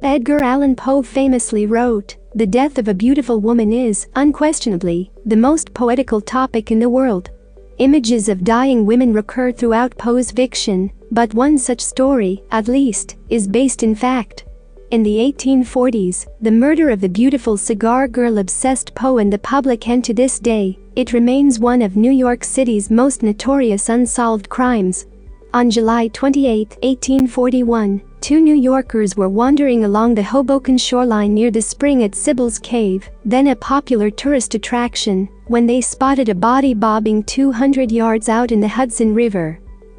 Edgar Allan Poe famously wrote, "The death of a beautiful woman is, unquestionably, the most poetical topic in the world." Images of dying women recur throughout Poe's fiction, but one such story, at least, is based in fact. In the 1840s, the murder of the beautiful cigar girl obsessed Poe and the public, and to this day, it remains one of New York City's most notorious unsolved crimes. On July 28, 1841, two New Yorkers were wandering along the Hoboken shoreline near the spring at Sybil's Cave, then a popular tourist attraction, when they spotted a body bobbing 200 yards out in the Hudson River.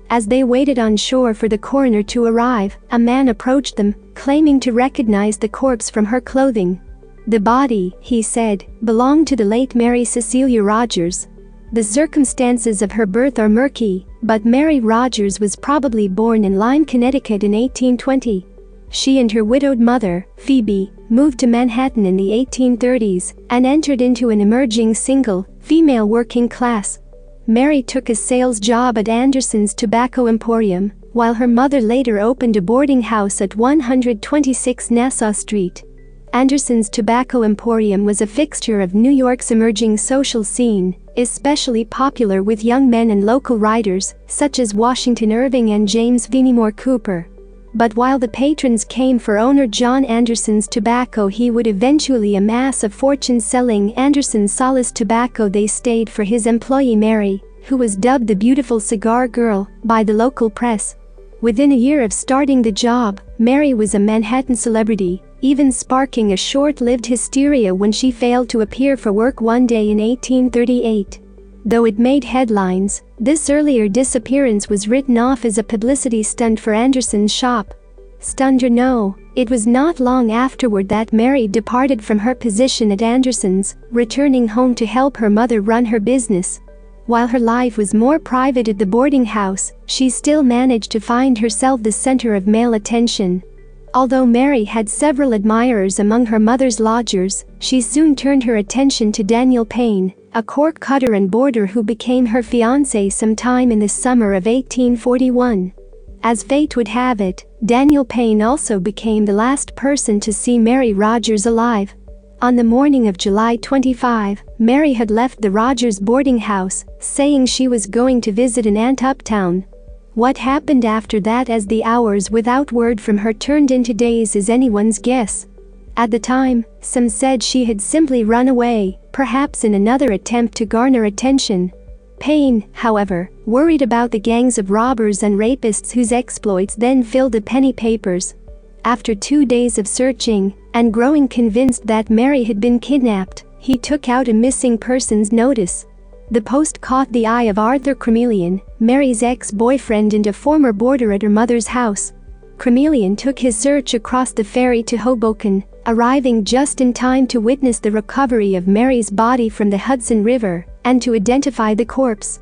As they waited on shore for the coroner to arrive, a man approached them, claiming to recognize the corpse from her clothing. "The body," he said, "belonged to the late Mary Cecilia Rogers. The circumstances of her birth are murky, but Mary Rogers was probably born in Lyme, Connecticut in 1820. She and her widowed mother, Phoebe, moved to Manhattan in the 1830s and entered into an emerging single, female working class. Mary took a sales job at Anderson's Tobacco Emporium, while her mother later opened a boarding house at 126 Nassau Street. Anderson's Tobacco Emporium was a fixture of New York's emerging social scene, especially popular with young men and local writers, such as Washington Irving and James Fenimore Cooper. But while the patrons came for owner John Anderson's tobacco, he would eventually amass a fortune selling Anderson's Solace tobacco. They stayed for his employee Mary, who was dubbed the beautiful cigar girl by the local press. Within a year of starting the job, Mary was a Manhattan celebrity, even sparking a short-lived hysteria when she failed to appear for work one day in 1838. Though it made headlines, this earlier disappearance was written off as a publicity stunt for Anderson's shop. Stunt or no, it was not long afterward that Mary departed from her position at Anderson's, returning home to help her mother run her business. While her life was more private at the boarding house, she still managed to find herself the center of male attention. Although Mary had several admirers among her mother's lodgers, she soon turned her attention to Daniel Payne, a cork cutter and boarder who became her fiancé sometime in the summer of 1841. As fate would have it, Daniel Payne also became the last person to see Mary Rogers alive. On the morning of July 25, Mary had left the Rogers boarding house, saying she was going to visit an aunt uptown. What happened after that, as the hours without word from her turned into days, is anyone's guess. At the time, some said she had simply run away, perhaps in another attempt to garner attention. Payne, however, worried about the gangs of robbers and rapists whose exploits then filled the penny papers. After 2 days of searching, and growing convinced that Mary had been kidnapped, he took out a missing persons notice. The post caught the eye of Arthur Cremelian, Mary's ex-boyfriend and a former boarder at her mother's house. Cremelian took his search across the ferry to Hoboken, arriving just in time to witness the recovery of Mary's body from the Hudson River and to identify the corpse.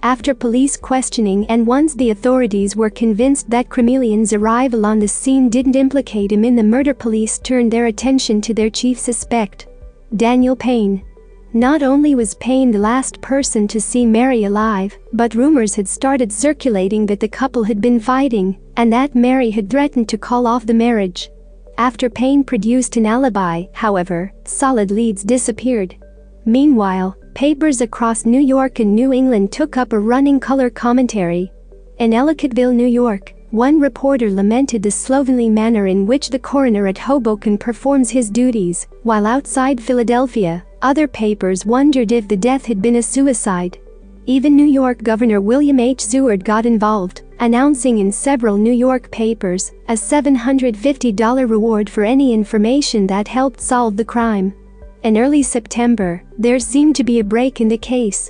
After police questioning, and once the authorities were convinced that Cremelian's arrival on the scene didn't implicate him in the murder, police turned their attention to their chief suspect, Daniel Payne. Not only was Payne the last person to see Mary alive, but rumors had started circulating that the couple had been fighting, and that Mary had threatened to call off the marriage. After Payne produced an alibi, however, solid leads disappeared. Meanwhile, papers across New York and New England took up a running color commentary. In Ellicottville, New York, one reporter lamented the slovenly manner in which the coroner at Hoboken performs his duties, while outside Philadelphia, other papers wondered if the death had been a suicide. Even New York Governor William H. Seward got involved, announcing in several New York papers a $750 reward for any information that helped solve the crime. In early September, there seemed to be a break in the case.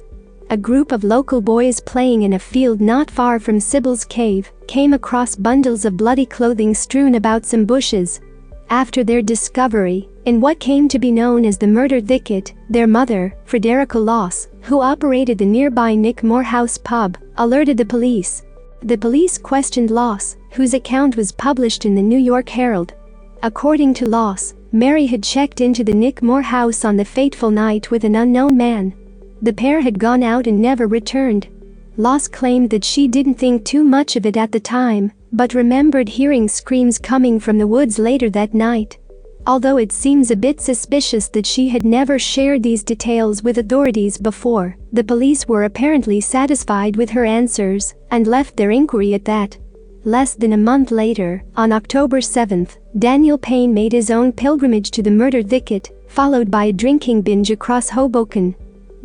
A group of local boys playing in a field not far from Sybil's Cave came across bundles of bloody clothing strewn about some bushes. After their discovery, in what came to be known as the murder thicket, their mother, Frederica Loss, who operated the nearby Nick Morehouse pub, alerted the police. The police questioned Loss, whose account was published in the New York Herald. According to Loss, Mary had checked into the Nick Morehouse on the fateful night with an unknown man. The pair had gone out and never returned. Loss claimed that she didn't think too much of it at the time, but remembered hearing screams coming from the woods later that night. Although it seems a bit suspicious that she had never shared these details with authorities before, the police were apparently satisfied with her answers and left their inquiry at that. Less than a month later, on October 7th, Daniel Payne made his own pilgrimage to the murder thicket, followed by a drinking binge across Hoboken.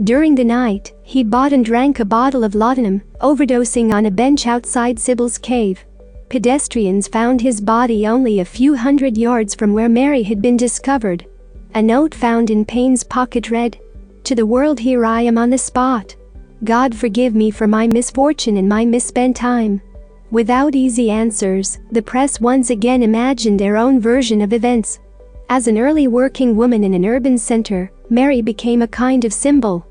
During the night, he bought and drank a bottle of laudanum, overdosing on a bench outside Sybil's cave. Pedestrians found his body only a few hundred yards from where Mary had been discovered. A note found in Payne's pocket read, "To the world, here I am on the spot. God forgive me for my misfortune and my misspent time." Without easy answers, the press once again imagined their own version of events. As an early working woman in an urban center, Mary became a kind of symbol.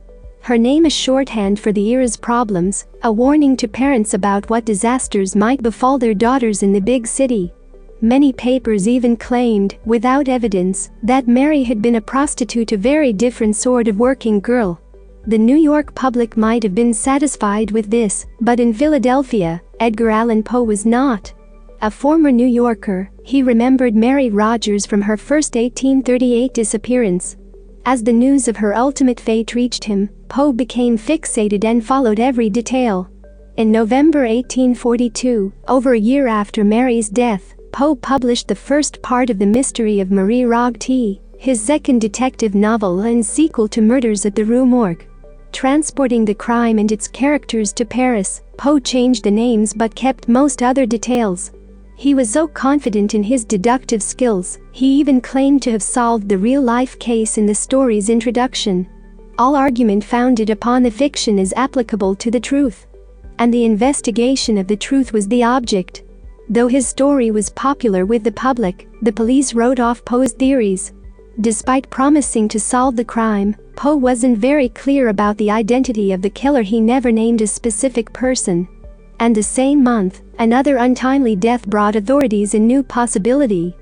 Her name a shorthand for the era's problems, a warning to parents about what disasters might befall their daughters in the big city. Many papers even claimed, without evidence, that Mary had been a prostitute, a very different sort of working girl. The New York public might have been satisfied with this, but in Philadelphia, Edgar Allan Poe was not. A former New Yorker, he remembered Mary Rogers from her first 1838 disappearance. As the news of her ultimate fate reached him, Poe became fixated and followed every detail. In November 1842, over a year after Mary's death, Poe published the first part of The Mystery of Marie Rogge, his second detective novel and sequel to Murders at the Rue Morgue. Transporting the crime and its characters to Paris, Poe changed the names but kept most other details. He was so confident in his deductive skills, he even claimed to have solved the real-life case in the story's introduction. All argument founded upon the fiction is applicable to the truth. And the investigation of the truth was the object. Though his story was popular with the public, the police wrote off Poe's theories. Despite promising to solve the crime, Poe wasn't very clear about the identity of the killer. He never named a specific person. And the same month, another untimely death brought authorities a new possibility.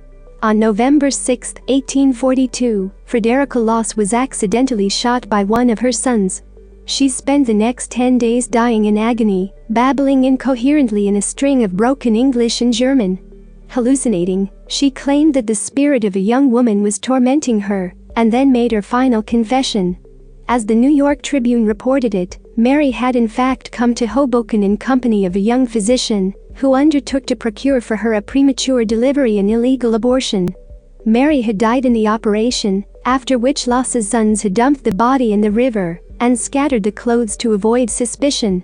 On November 6, 1842, Frederica Loss was accidentally shot by one of her sons. She spent the next 10 days dying in agony, babbling incoherently in a string of broken English and German. Hallucinating, she claimed that the spirit of a young woman was tormenting her, and then made her final confession. As the New York Tribune reported it, Mary had in fact come to Hoboken in company of a young physician, who undertook to procure for her a premature delivery and illegal abortion. Mary had died in the operation, after which Loss's sons had dumped the body in the river and scattered the clothes to avoid suspicion.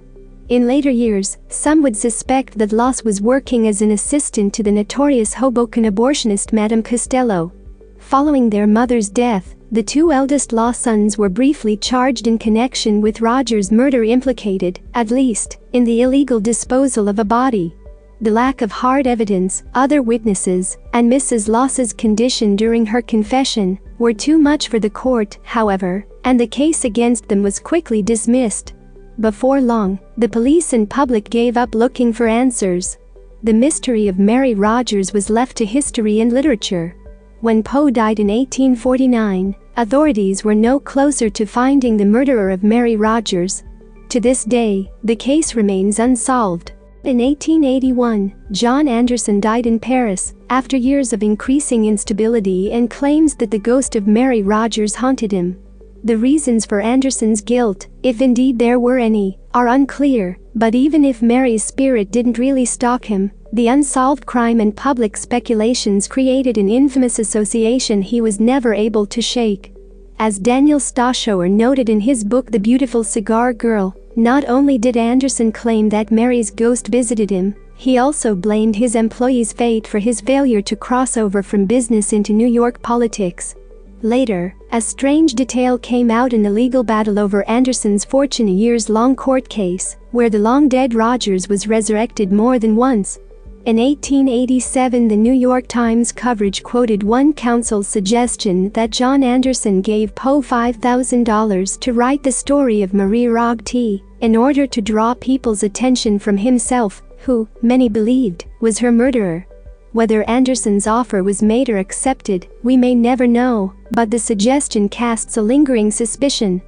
In later years, some would suspect that Loss was working as an assistant to the notorious Hoboken abortionist Madame Costello. Following their mother's death, the two eldest Loss sons were briefly charged in connection with Rogers' murder, implicated, at least, in the illegal disposal of a body. The lack of hard evidence, other witnesses, and Mrs. Loss's condition during her confession were too much for the court, however, and the case against them was quickly dismissed. Before long, the police and public gave up looking for answers. The mystery of Mary Rogers was left to history and literature. When Poe died in 1849, authorities were no closer to finding the murderer of Mary Rogers. To this day, the case remains unsolved. In 1881, John Anderson died in Paris, after years of increasing instability, and claims that the ghost of Mary Rogers haunted him. The reasons for Anderson's guilt, if indeed there were any, are unclear, but even if Mary's spirit didn't really stalk him, the unsolved crime and public speculations created an infamous association he was never able to shake. As Daniel Stashower noted in his book The Beautiful Cigar Girl, not only did Anderson claim that Mary's ghost visited him, he also blamed his employee's fate for his failure to cross over from business into New York politics. Later, a strange detail came out in the legal battle over Anderson's fortune, a years-long court case, where the long-dead Rogers was resurrected more than once. In 1887, the New York Times coverage quoted one counsel's suggestion that John Anderson gave Poe $5,000 to write the story of Marie Rogge, in order to draw people's attention from himself, who, many believed, was her murderer. Whether Anderson's offer was made or accepted, we may never know, but the suggestion casts a lingering suspicion.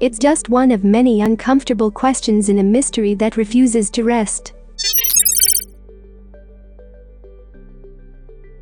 It's just one of many uncomfortable questions in a mystery that refuses to rest.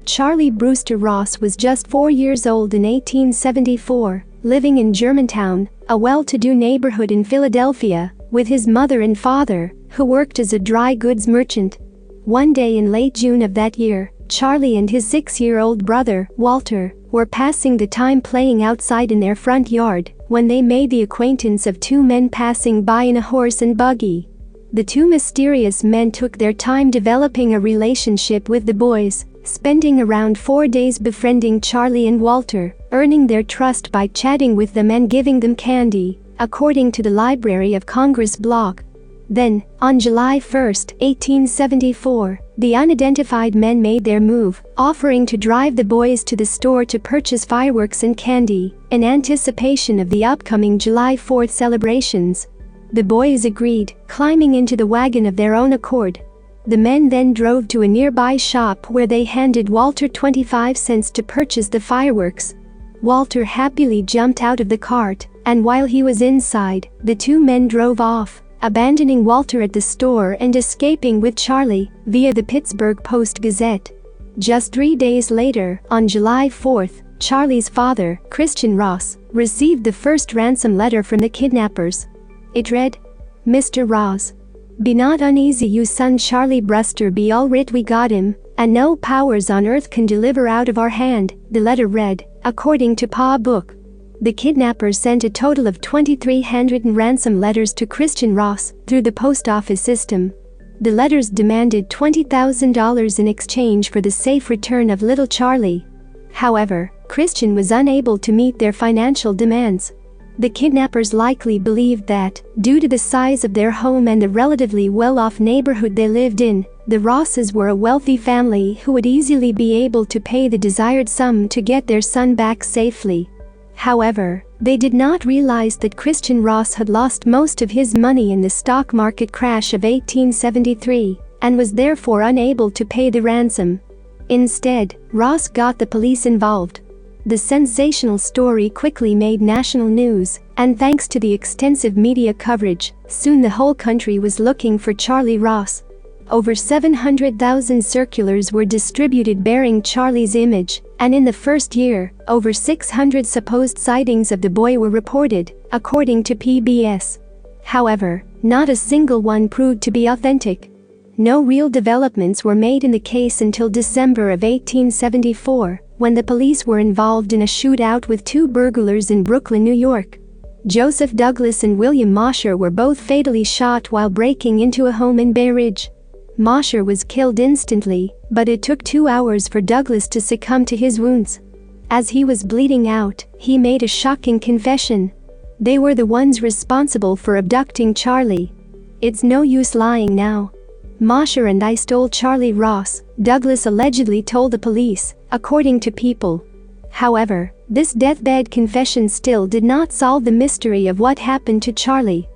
Charley Brewster Ross was just 4 years old in 1874, living in Germantown, a well-to-do neighborhood in Philadelphia, with his mother and father, who worked as a dry goods merchant. One day in late June of that year, Charley and his 6-year-old brother, Walter, were passing the time playing outside in their front yard when they made the acquaintance of two men passing by in a horse and buggy. The two mysterious men took their time developing a relationship with the boys, spending around 4 days befriending Charley and Walter, earning their trust by chatting with them and giving them candy, according to the Library of Congress blog. Then, on July 1, 1874, the unidentified men made their move, offering to drive the boys to the store to purchase fireworks and candy, in anticipation of the upcoming July 4th celebrations. The boys agreed, climbing into the wagon of their own accord. The men then drove to a nearby shop where they handed Walter 25 cents to purchase the fireworks. Walter happily jumped out of the cart, and while he was inside, the two men drove off, abandoning Walter at the store and escaping with Charley, via the Pittsburgh Post-Gazette. Just 3 days later, on July 4th, Charley's father, Christian Ross, received the first ransom letter from the kidnappers. It read, "Mr. Ross, be not uneasy, you son Charley Brewster, be all writ we got him, and no powers on earth can deliver out of our hand," the letter read, according to Pa Book. The kidnappers sent a total of 2,300 ransom letters to Christian Ross through the post office system. The letters demanded $20,000 in exchange for the safe return of little Charley. However, Christian was unable to meet their financial demands. The kidnappers likely believed that, due to the size of their home and the relatively well-off neighborhood they lived in, the Rosses were a wealthy family who would easily be able to pay the desired sum to get their son back safely. However, they did not realize that Christian Ross had lost most of his money in the stock market crash of 1873, and was therefore unable to pay the ransom. Instead, Ross got the police involved. The sensational story quickly made national news, and thanks to the extensive media coverage, soon the whole country was looking for Charley Ross. Over 700,000 circulars were distributed bearing Charley's image, and in the first year, over 600 supposed sightings of the boy were reported, according to PBS. However, not a single one proved to be authentic. No real developments were made in the case until December of 1874, when the police were involved in a shootout with two burglars in Brooklyn, New York. Joseph Douglas and William Mosher were both fatally shot while breaking into a home in Bay Ridge. Mosher was killed instantly, but it took 2 hours for Douglas to succumb to his wounds. As he was bleeding out, he made a shocking confession. They were the ones responsible for abducting Charley. "It's no use lying now. Mosher and I stole Charley Ross," Douglas allegedly told the police, according to People. However, this deathbed confession still did not solve the mystery of what happened to Charley.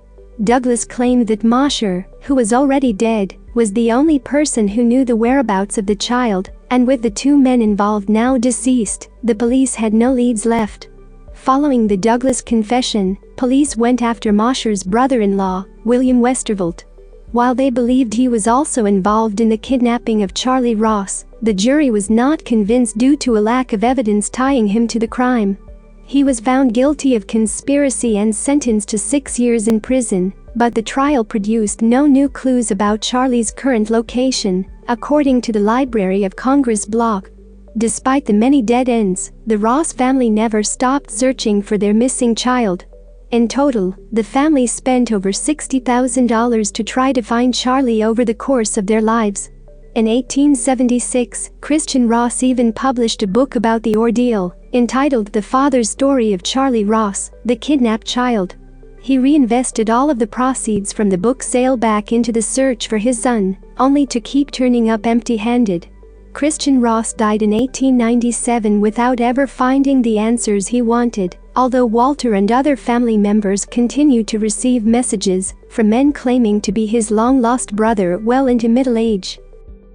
Douglas claimed that Mosher, who was already dead, was the only person who knew the whereabouts of the child, and with the two men involved now deceased, the police had no leads left. Following the Douglas confession, police went after Mosher's brother-in-law, William Westervelt. While they believed he was also involved in the kidnapping of Charley Ross, the jury was not convinced due to a lack of evidence tying him to the crime. He was found guilty of conspiracy and sentenced to 6 years in prison, but the trial produced no new clues about Charley's current location, according to the Library of Congress blog. Despite the many dead ends, the Ross family never stopped searching for their missing child. In total, the family spent over $60,000 to try to find Charley over the course of their lives. In 1876, Christian Ross even published a book about the ordeal, entitled The Father's Story of Charley Ross, the Kidnapped Child. He reinvested all of the proceeds from the book sale back into the search for his son, only to keep turning up empty-handed. Christian Ross died in 1897 without ever finding the answers he wanted, although Walter and other family members continued to receive messages from men claiming to be his long-lost brother well into middle age.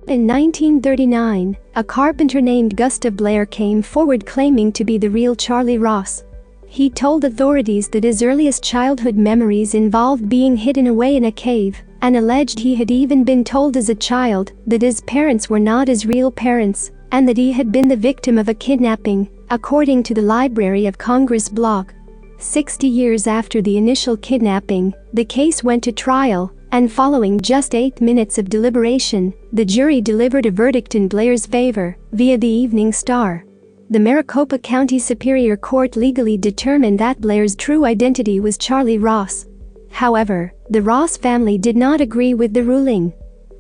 In 1939, a carpenter named Gustav Blair came forward claiming to be the real Charley Ross. He told authorities that his earliest childhood memories involved being hidden away in a cave, and alleged he had even been told as a child that his parents were not his real parents, and that he had been the victim of a kidnapping, according to the Library of Congress blog. 60 years after the initial kidnapping, the case went to trial, and following just 8 minutes of deliberation, the jury delivered a verdict in Blair's favor, via the Evening Star. The Maricopa County Superior Court legally determined that Blair's true identity was Charley Ross. However, the Ross family did not agree with the ruling.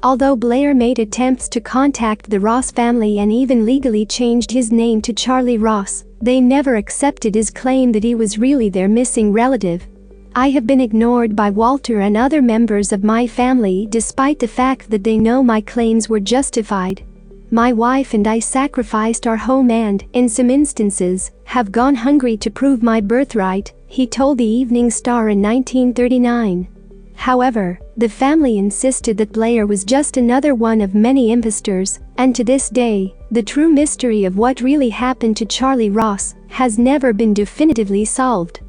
Although Blair made attempts to contact the Ross family and even legally changed his name to Charley Ross, they never accepted his claim that he was really their missing relative. "I have been ignored by Walter and other members of my family despite the fact that they know my claims were justified. My wife and I sacrificed our home and, in some instances, have gone hungry to prove my birthright," he told the Evening Star in 1939. However, the family insisted that Blair was just another one of many impostors, and to this day, the true mystery of what really happened to Charley Ross has never been definitively solved.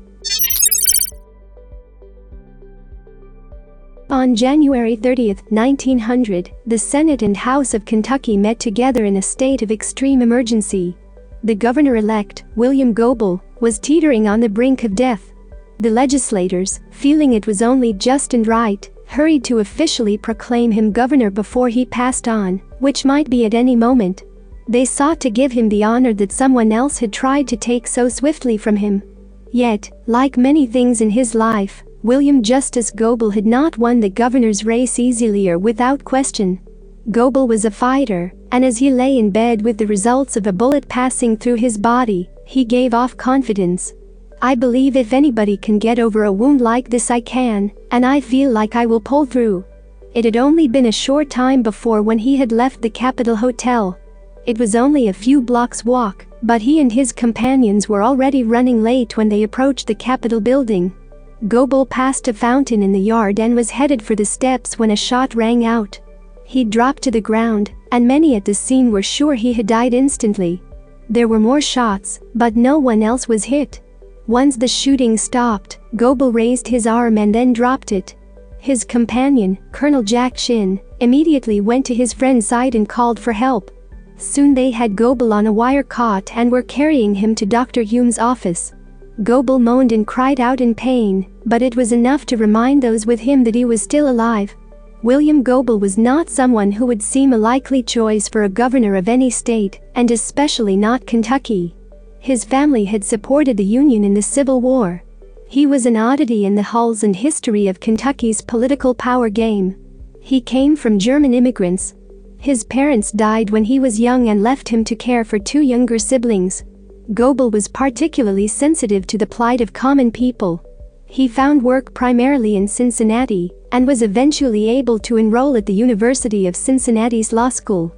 On January 30, 1900, the Senate and House of Kentucky met together in a state of extreme emergency. The governor-elect, William Goebel, was teetering on the brink of death. The legislators, feeling it was only just and right, hurried to officially proclaim him governor before he passed on, which might be at any moment. They sought to give him the honor that someone else had tried to take so swiftly from him. Yet, like many things in his life, William Justus Goebel had not won the governor's race easily or without question. Goebel was a fighter, and as he lay in bed with the results of a bullet passing through his body, he gave off confidence. "I believe if anybody can get over a wound like this I can, and I feel like I will pull through." It had only been a short time before when he had left the Capitol Hotel. It was only a few blocks' walk, but he and his companions were already running late when they approached the Capitol building. Goebel passed a fountain in the yard and was headed for the steps when a shot rang out. He dropped to the ground, and many at the scene were sure he had died instantly. There were more shots, but no one else was hit. Once the shooting stopped, Goebel raised his arm and then dropped it. His companion, Colonel jackiexiix, immediately went to his friend's side and called for help. Soon they had Goebel on a wire cot and were carrying him to Dr. Hume's office. Goebel moaned and cried out in pain, but it was enough to remind those with him that he was still alive. William Goebel was not someone who would seem a likely choice for a governor of any state, and especially not Kentucky. His family had supported the Union in the Civil War. He was an oddity in the halls and history of Kentucky's political power game. He came from German immigrants. His parents died when he was young and left him to care for 2 younger siblings. Goebel was particularly sensitive to the plight of common people. He found work primarily in Cincinnati, and was eventually able to enroll at the University of Cincinnati's law school.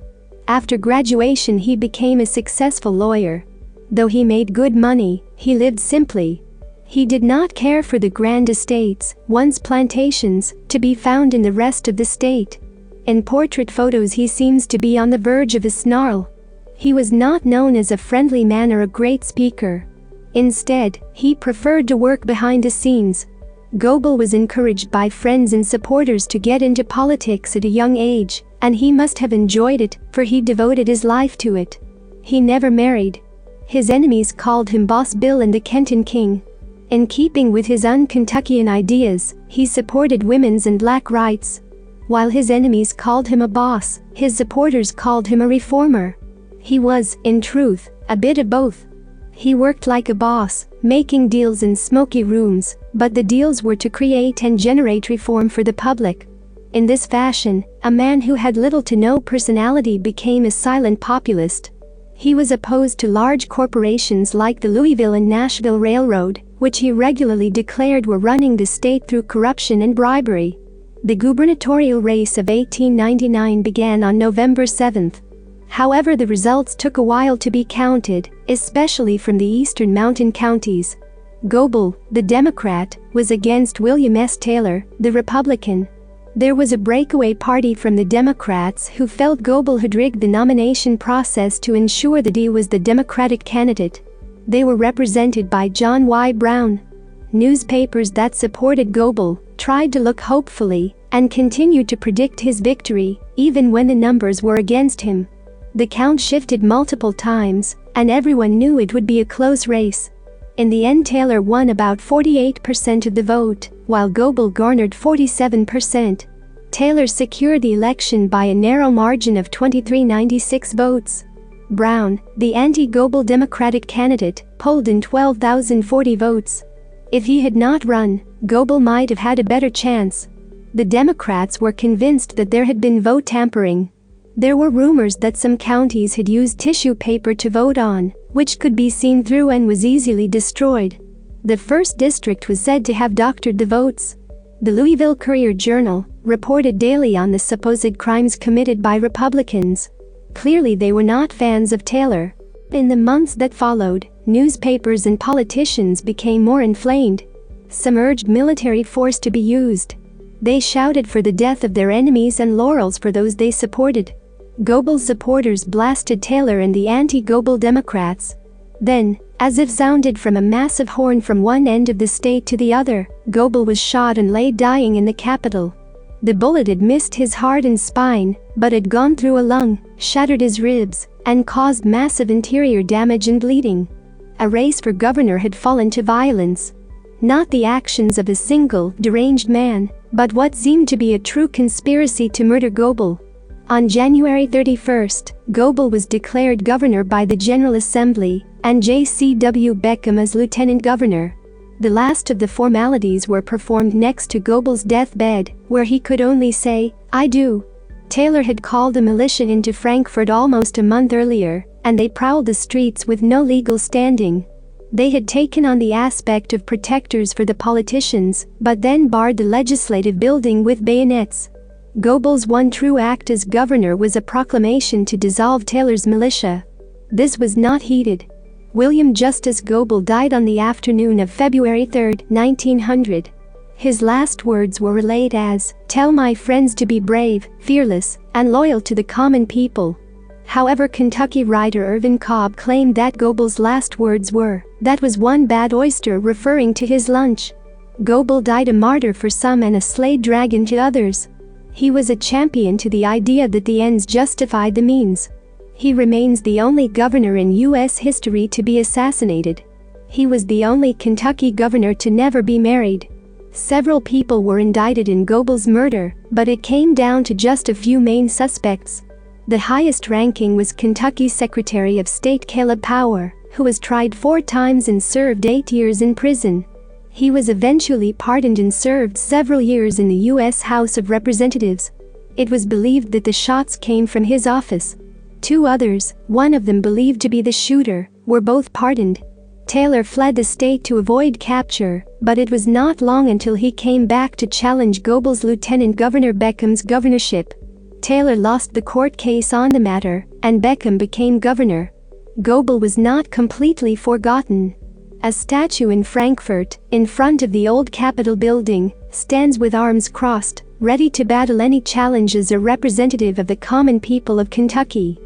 After graduation he became a successful lawyer. Though he made good money, he lived simply. He did not care for the grand estates, once plantations, to be found in the rest of the state. In portrait photos he seems to be on the verge of a snarl. He was not known as a friendly man or a great speaker. Instead, he preferred to work behind the scenes. Goebel was encouraged by friends and supporters to get into politics at a young age, and he must have enjoyed it, for he devoted his life to it. He never married. His enemies called him Boss Bill and the Kenton King. In keeping with his un-Kentuckian ideas, he supported women's and black rights. While his enemies called him a boss, his supporters called him a reformer. He was, in truth, a bit of both. He worked like a boss, making deals in smoky rooms, but the deals were to create and generate reform for the public. In this fashion, a man who had little to no personality became a silent populist. He was opposed to large corporations like the Louisville and Nashville Railroad, which he regularly declared were running the state through corruption and bribery. The gubernatorial race of 1899 began on November 7th. However, the results took a while to be counted, especially from the eastern mountain counties. Goebel, the Democrat, was against William S. Taylor, the Republican. There was a breakaway party from the Democrats who felt Goebel had rigged the nomination process to ensure that he was the Democratic candidate. They were represented by John Y. Brown. Newspapers that supported Goebel tried to look hopefully and continued to predict his victory, even when the numbers were against him. The count shifted multiple times, and everyone knew it would be a close race. In the end, Taylor won about 48% of the vote, while Goebel garnered 47%. Taylor secured the election by a narrow margin of 2396 votes. Brown, the anti-Goebel Democratic candidate, polled in 12,040 votes. If he had not run, Goebel might have had a better chance. The Democrats were convinced that there had been vote tampering. There were rumors that some counties had used tissue paper to vote on, which could be seen through and was easily destroyed. The 1st District was said to have doctored the votes. The Louisville Courier-Journal reported daily on the supposed crimes committed by Republicans. Clearly they were not fans of Taylor. In the months that followed, newspapers and politicians became more inflamed. Some urged military force to be used. They shouted for the death of their enemies and laurels for those they supported. Goebel supporters blasted Taylor and the anti-Goebel Democrats. Then, as if sounded from a massive horn from one end of the state to the other, Goebel was shot and lay dying in the Capitol. The bullet had missed his heart and spine, but had gone through a lung, shattered his ribs, and caused massive interior damage and bleeding. A race for governor had fallen to violence. Not the actions of a single, deranged man, but what seemed to be a true conspiracy to murder Goebel. On January 31st, Goebel was declared governor by the General Assembly, and J.C.W. Beckham as lieutenant governor. The last of the formalities were performed next to Goebel's deathbed, where he could only say, "I do." Taylor had called a militia into Frankfurt almost a month earlier, and they prowled the streets with no legal standing. They had taken on the aspect of protectors for the politicians, but then barred the legislative building with bayonets. Goebel's one true act as governor was a proclamation to dissolve Taylor's militia. This was not heeded. William Justus Goebel died on the afternoon of February 3, 1900. His last words were relayed as, "Tell my friends to be brave, fearless, and loyal to the common people." However, Kentucky writer Irvin Cobb claimed that Goebel's last words were, "That was one bad oyster," referring to his lunch. Goebel died a martyr for some and a slayed dragon to others. He was a champion to the idea that the ends justified the means. He remains the only governor in U.S. history to be assassinated. He was the only Kentucky governor to never be married. Several people were indicted in Goebel's murder, but it came down to just a few main suspects. The highest ranking was Kentucky Secretary of State Caleb Power, who was tried 4 times and served 8 years in prison. He was eventually pardoned and served several years in the U.S. House of Representatives. It was believed that the shots came from his office. 2 others, one of them believed to be the shooter, were both pardoned. Taylor fled the state to avoid capture, but it was not long until he came back to challenge Goebel's Lieutenant Governor Beckham's governorship. Taylor lost the court case on the matter, and Beckham became governor. Goebel was not completely forgotten. A statue in Frankfurt, in front of the old Capitol building, stands with arms crossed, ready to battle any challenge as a representative of the common people of Kentucky.